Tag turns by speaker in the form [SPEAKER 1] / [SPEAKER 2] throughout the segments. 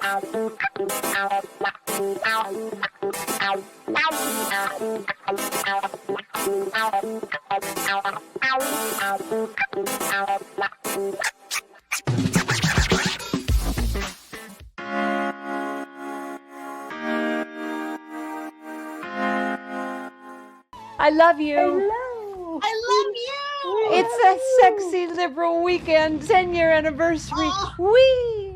[SPEAKER 1] I love you.
[SPEAKER 2] Hello.
[SPEAKER 3] I love you.
[SPEAKER 1] It's a sexy liberal weekend, 10-year anniversary.
[SPEAKER 3] Oh.
[SPEAKER 1] Whee!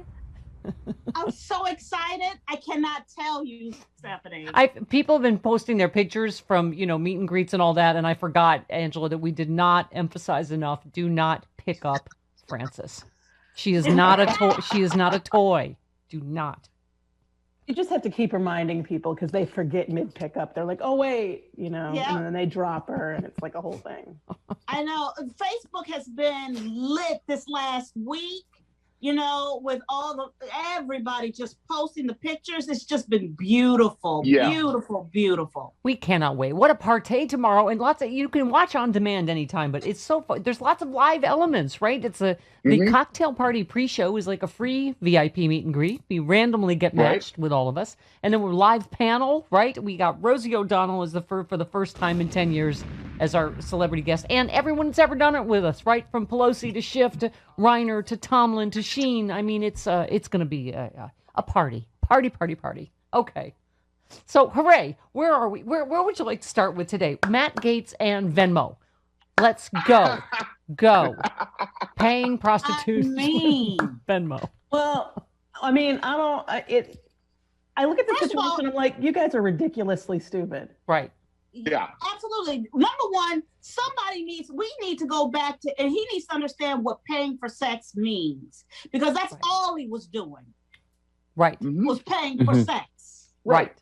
[SPEAKER 3] I'm so excited. I cannot tell you, Stephanie.
[SPEAKER 1] People have been posting their pictures from, meet and greets and all that, and I forgot, Angela, that we did not emphasize enough. Do not pick up Frances. She is not a toy. She is not a toy. Do not.
[SPEAKER 2] You just have to keep reminding people because they forget mid pickup. They're like, oh, wait, and then they drop her and it's like a whole thing.
[SPEAKER 3] I know. Facebook has been lit this last week, with everybody just posting the pictures. It's just been beautiful, beautiful, beautiful.
[SPEAKER 1] We cannot wait. What a partay tomorrow. And you can watch on demand anytime, but it's so fun. There's lots of live elements, right? It's the cocktail party pre-show is like a free VIP meet and greet. We randomly get matched with all of us. And then we're live panel, right? We got Rosie O'Donnell as for the first time in 10 years as our celebrity guest. And everyone that's ever done it with us, right? From Pelosi to Schiff to Reiner to Tomlin to Sheen. I mean, it's going to be a party. Party. Okay. So, hooray. Where are we? Where would you like to start with today? Matt Gaetz and Venmo. Let's go. Paying prostitutes. Venmo.
[SPEAKER 2] Well, I mean, I look at the situation, I'm like, you guys are ridiculously stupid.
[SPEAKER 1] Right.
[SPEAKER 3] Yeah. Absolutely. Number one, we need to go back to, and he needs to understand what paying for sex means, because that's all he was doing.
[SPEAKER 1] Right.
[SPEAKER 3] Was paying for sex.
[SPEAKER 1] Right.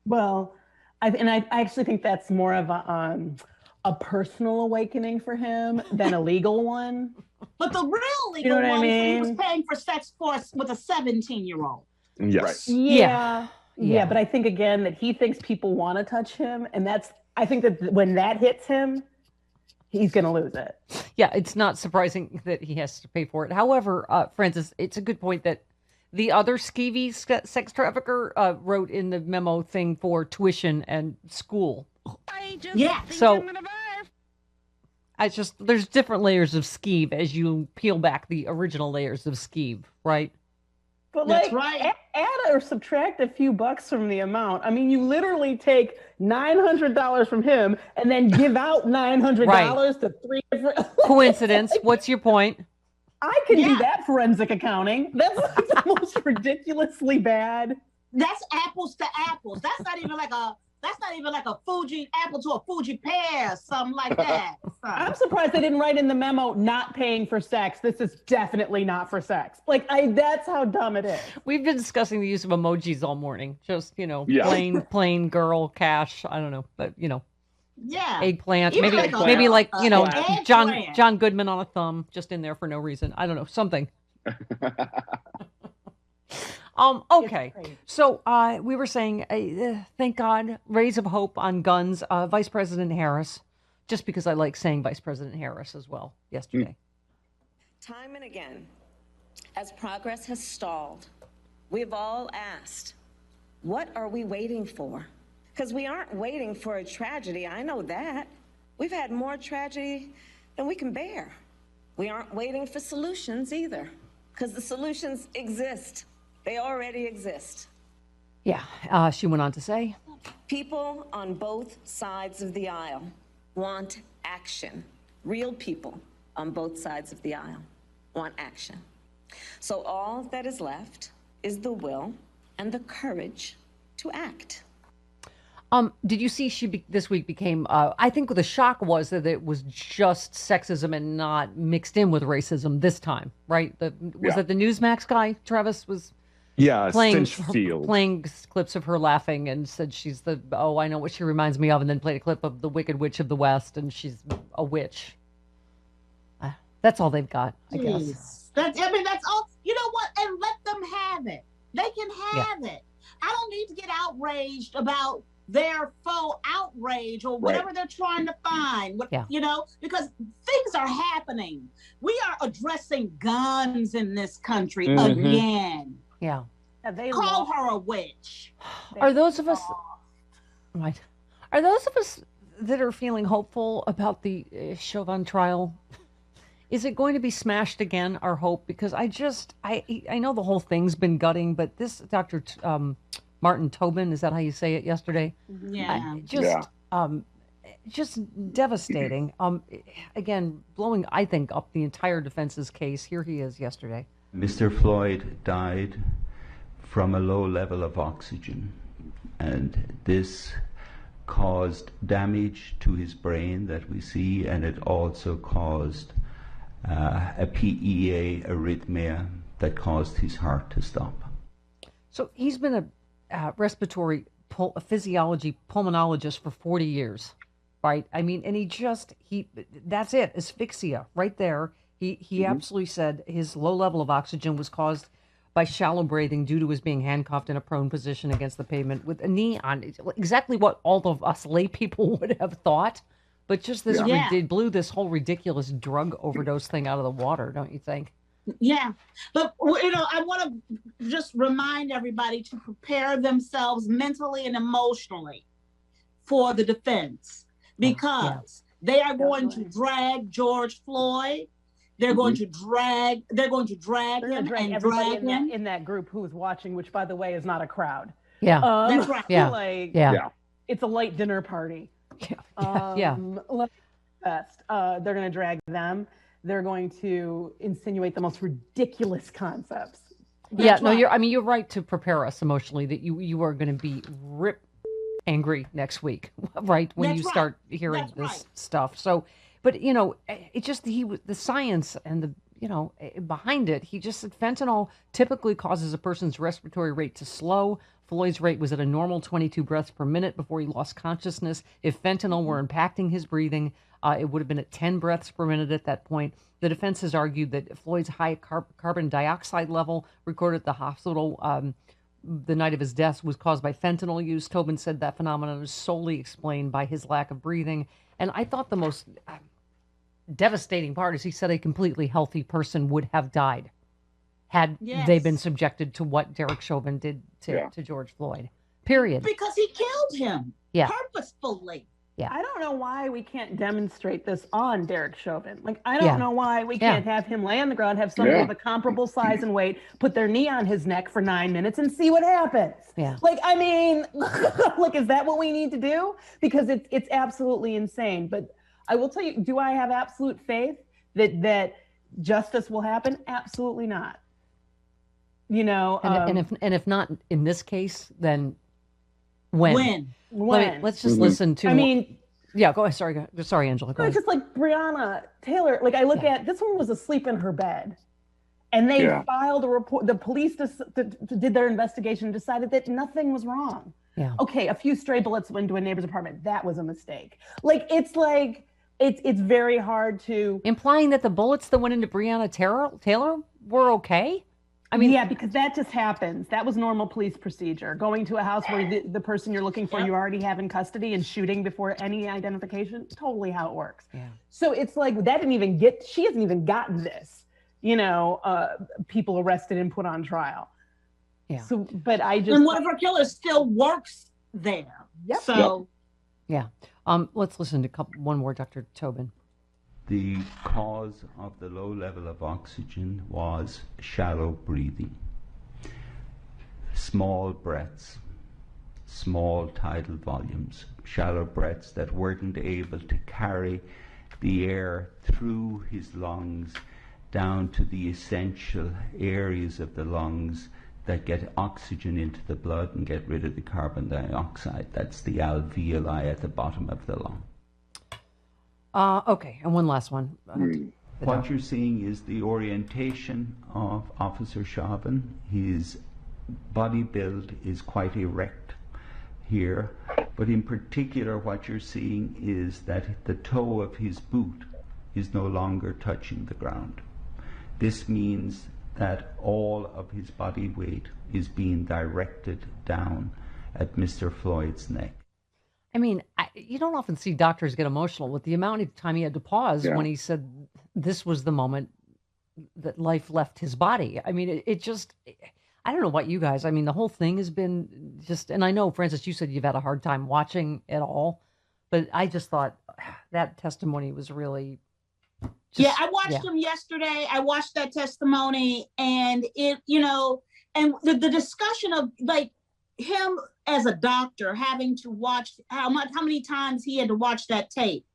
[SPEAKER 2] Well, I actually think that's more of a personal awakening for him than a legal one.
[SPEAKER 3] But the real legal one, he was paying for sex with a 17-year-old.
[SPEAKER 4] Yes.
[SPEAKER 2] Right. Yeah, but I think again that he thinks people want to touch him, and I think that when that hits him, he's going to lose it.
[SPEAKER 1] Yeah, it's not surprising that he has to pay for it. However, Frances, it's a good point that the other skeevy sex trafficker wrote in the memo thing for tuition and school. So there's different layers of skeeve as you peel back the original layers of skeeve, right?
[SPEAKER 2] But
[SPEAKER 3] that's right.
[SPEAKER 2] Add or subtract a few bucks from the amount. I mean, you literally take $900 from him and then give out $900 to three different.
[SPEAKER 1] Coincidence. What's your point?
[SPEAKER 2] I can do that forensic accounting. That's like the most ridiculously bad.
[SPEAKER 3] That's apples to apples. That's not even like a Fuji apple to a Fuji pear, something like that.
[SPEAKER 2] I'm surprised they didn't write in the memo, not paying for sex. This is definitely not for sex. That's how dumb it is.
[SPEAKER 1] We've been discussing the use of emojis all morning. Just, plain girl, cash. I don't know, but
[SPEAKER 3] yeah,
[SPEAKER 1] eggplant.
[SPEAKER 3] Even
[SPEAKER 1] maybe like John Goodman on a thumb, just in there for no reason. I don't know, something. Okay. So we were saying, thank God, rays of hope on guns. Vice President Harris, just because I like saying Vice President Harris as well yesterday.
[SPEAKER 5] Time and again, as progress has stalled, we've all asked, what are we waiting for? Because we aren't waiting for a tragedy. I know that. We've had more tragedy than we can bear. We aren't waiting for solutions either, because the solutions exist. They already exist.
[SPEAKER 1] Yeah, she went on to say,
[SPEAKER 5] people on both sides of the aisle want action. Real people on both sides of the aisle want action. So all that is left is the will and the courage to act.
[SPEAKER 1] Did you see this week became, I think the shock was that it was just sexism and not mixed in with racism this time, right? Was that the Newsmax guy, Travis, was playing clips of her laughing and said she's I know what she reminds me of, and then played a clip of the Wicked Witch of the West, and she's a witch. That's all they've got, I guess.
[SPEAKER 3] That's all. You know what? And let them have it. They can have it. I don't need to get outraged about their faux outrage or whatever they're trying to find. Because things are happening. We are addressing guns in this country again.
[SPEAKER 1] Yeah.
[SPEAKER 3] Call her a witch.
[SPEAKER 1] Are those of us right? Are those of us that are feeling hopeful about the Chauvin trial? Is it going to be smashed again? Our hope, because I know the whole thing's been gutting, but this Dr. Martin Tobin, is that how you say it? Yesterday, just devastating. Again, blowing, I think, up the entire defense's case. Here he is yesterday.
[SPEAKER 4] Mr. Floyd died from a low level of oxygen, and this caused damage to his brain that we see, and it also caused a PEA arrhythmia that caused his heart to stop.
[SPEAKER 1] So he's been a respiratory physiology pulmonologist for 40 years, right? I mean, and that's it, asphyxia right there. He absolutely said his low level of oxygen was caused by shallow breathing due to his being handcuffed in a prone position against the pavement with a knee on. Exactly what all of us lay people would have thought. But just this, it blew this whole ridiculous drug overdose thing out of the water, don't you think?
[SPEAKER 3] Yeah. But, I want to just remind everybody to prepare themselves mentally and emotionally for the defense, because they are going to drag George Floyd. They're going to drag him and drag him.
[SPEAKER 2] In that group who is watching, which, by the way, is not a crowd.
[SPEAKER 1] Yeah.
[SPEAKER 3] That's right.
[SPEAKER 1] Yeah.
[SPEAKER 2] It's a light dinner party.
[SPEAKER 1] Yeah.
[SPEAKER 2] They're going to drag them. They're going to insinuate the most ridiculous concepts.
[SPEAKER 1] You're right to prepare us emotionally that you are going to be angry next week, right? When you start hearing this stuff. So, but it just the science and the behind it. He just said fentanyl typically causes a person's respiratory rate to slow. Floyd's rate was at a normal 22 breaths per minute before he lost consciousness. If fentanyl were impacting his breathing, it would have been at 10 breaths per minute at that point. The defense has argued that Floyd's high carbon dioxide level recorded at the hospital the night of his death was caused by fentanyl use. Tobin said that phenomenon is solely explained by his lack of breathing. And I thought the most devastating part is he said a completely healthy person would have died had they been subjected to what Derek Chauvin did to George Floyd. Period.
[SPEAKER 3] Because he killed him purposefully.
[SPEAKER 1] Yeah.
[SPEAKER 2] I don't know why we can't demonstrate this on Derek Chauvin. I don't know why we can't have him lay on the ground, have somebody of a comparable size and weight, put their knee on his neck for 9 minutes and see what happens.
[SPEAKER 1] Yeah.
[SPEAKER 2] Is that what we need to do? Because it's absolutely insane. But I will tell you, do I have absolute faith that justice will happen? Absolutely not.
[SPEAKER 1] And if not in this case, then when? Let's just listen to. Go ahead. Sorry, Angela. Go ahead.
[SPEAKER 2] It's just like Breonna Taylor. I look at this one was asleep in her bed, and they filed a report. The police did their investigation, and decided that nothing was wrong.
[SPEAKER 1] Yeah.
[SPEAKER 2] Okay, a few stray bullets went into a neighbor's apartment. That was a mistake. It's very hard to
[SPEAKER 1] implying that the bullets that went into Breonna Taylor were okay.
[SPEAKER 2] Because that just happens. That was normal police procedure. Going to a house where the person you're looking for, you already have in custody, and shooting before any identification, totally how it works. Yeah. So it's she hasn't even gotten this, people arrested and put on trial.
[SPEAKER 1] Yeah.
[SPEAKER 2] So, but
[SPEAKER 3] and one of her killers still works there.
[SPEAKER 2] Yep.
[SPEAKER 3] So.
[SPEAKER 1] Yeah. Let's listen to one more, Dr. Tobin.
[SPEAKER 4] The cause of the low level of oxygen was shallow breathing. Small breaths, small tidal volumes, shallow breaths that weren't able to carry the air through his lungs down to the essential areas of the lungs that get oxygen into the blood and get rid of the carbon dioxide. That's the alveoli at the bottom of the lung.
[SPEAKER 1] Okay, and one last one.
[SPEAKER 4] What you're seeing is the orientation of Officer Chauvin. His body build is quite erect here, but in particular what you're seeing is that the toe of his boot is no longer touching the ground. This means that all of his body weight is being directed down at Mr. Floyd's neck.
[SPEAKER 1] You don't often see doctors get emotional with the amount of time he had to pause when he said this was the moment that life left his body. I don't know what you guys, I mean, the whole thing has been just, and I know, Francis, you said you've had a hard time watching it all, but I just thought that testimony was really
[SPEAKER 3] I watched him yesterday. I watched that testimony, and it, and the discussion of like him as a doctor having to watch how many times he had to watch that tape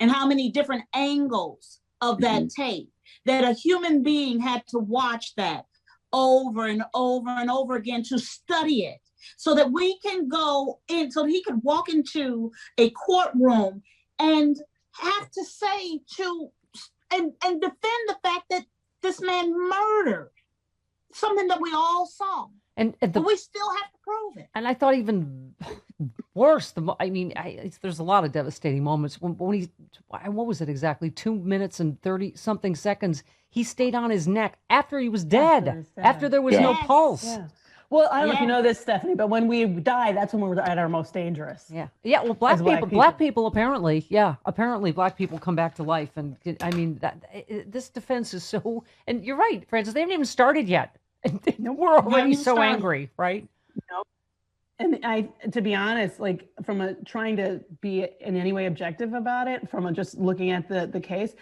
[SPEAKER 3] and how many different angles of that tape that a human being had to watch that over and over and over again to study it so that we can go in, so he could walk into a courtroom and have to say to and defend the fact that this man murdered something that we all saw. But we still have to prove it.
[SPEAKER 1] And I thought even worse, there's a lot of devastating moments. When he, what was it exactly? 2 minutes and 30 something seconds, he stayed on his neck after he was dead, after there was no pulse.
[SPEAKER 2] Yeah. Well, I don't know if you know this, Stephanie, but when we die, that's when we're at our most dangerous.
[SPEAKER 1] Yeah. Yeah. Well, black people apparently, apparently black people come back to life. And I mean, this defense is so, and you're right, Francis, they haven't even started yet. And we're already so angry, right?
[SPEAKER 2] Nope. And to be honest, like from trying to be in any way objective about it, from just looking at the case,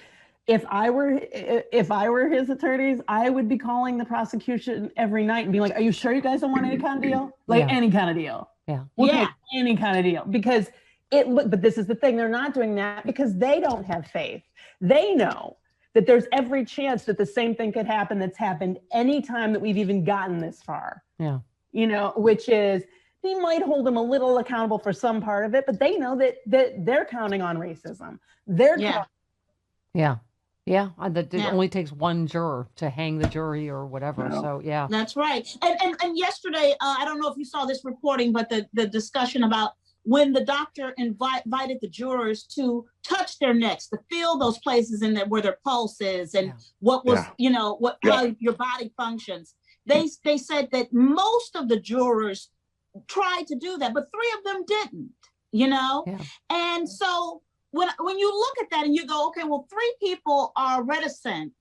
[SPEAKER 2] if I were his attorneys, I would be calling the prosecution every night and be like, "Are you sure you guys don't want any kind of deal? Like any kind of deal? We'll take any kind of deal." Because but this is the thing, they're not doing that because they don't have faith. They know that there's every chance that the same thing could happen that's happened any time that we've even gotten this far.
[SPEAKER 1] Yeah.
[SPEAKER 2] Which is, they might hold them a little accountable for some part of it, but they know that they're counting on racism.
[SPEAKER 1] It only takes one juror to hang the jury or whatever. So
[SPEAKER 3] that's right. And yesterday, I don't know if you saw this reporting, but the discussion about when the doctor invited the jurors to touch their necks, to feel those places in there where their pulse is and what was, how your body functions. They said that most of the jurors tried to do that, but 3 of them didn't, And so when you look at that and you go, okay, well, 3 people are reticent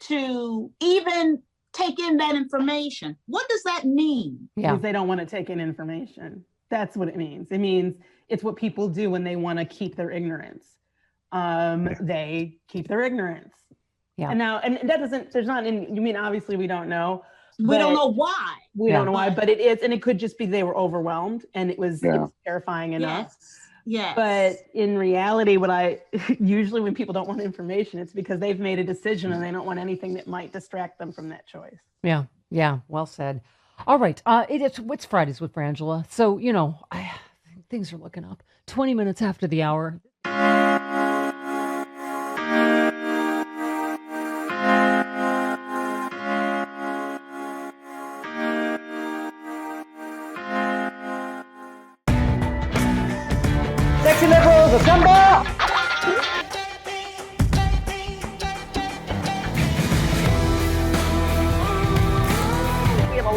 [SPEAKER 3] to even take in that information. What does that mean?
[SPEAKER 2] Because they don't want to take in information. That's what it means. It means it's what people do when they want to keep their ignorance. They keep their ignorance. Yeah. And that doesn't, obviously we don't know.
[SPEAKER 3] We don't know why.
[SPEAKER 2] We don't know why, but it is, and it could just be they were overwhelmed and it was terrifying enough.
[SPEAKER 3] Yes.
[SPEAKER 2] But in reality, usually when people don't want information, it's because they've made a decision and they don't want anything that might distract them from that choice.
[SPEAKER 1] Yeah. Yeah. Well said. All right. It's Fridays with Frangela. So, things are looking up. 20 minutes after the hour.
[SPEAKER 2] Sexy liberals, assemble!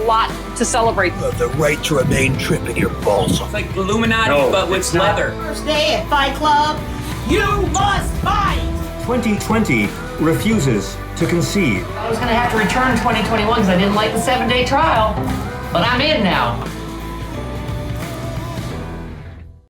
[SPEAKER 1] Lot to celebrate.
[SPEAKER 6] The right to remain tripping your balls off.
[SPEAKER 7] It's like Illuminati, but with leather.
[SPEAKER 3] First day at Fight Club, you must fight!
[SPEAKER 8] 2020 refuses to concede.
[SPEAKER 1] I was going to have to return 2021 because I didn't like the 7-day trial, but I'm in now.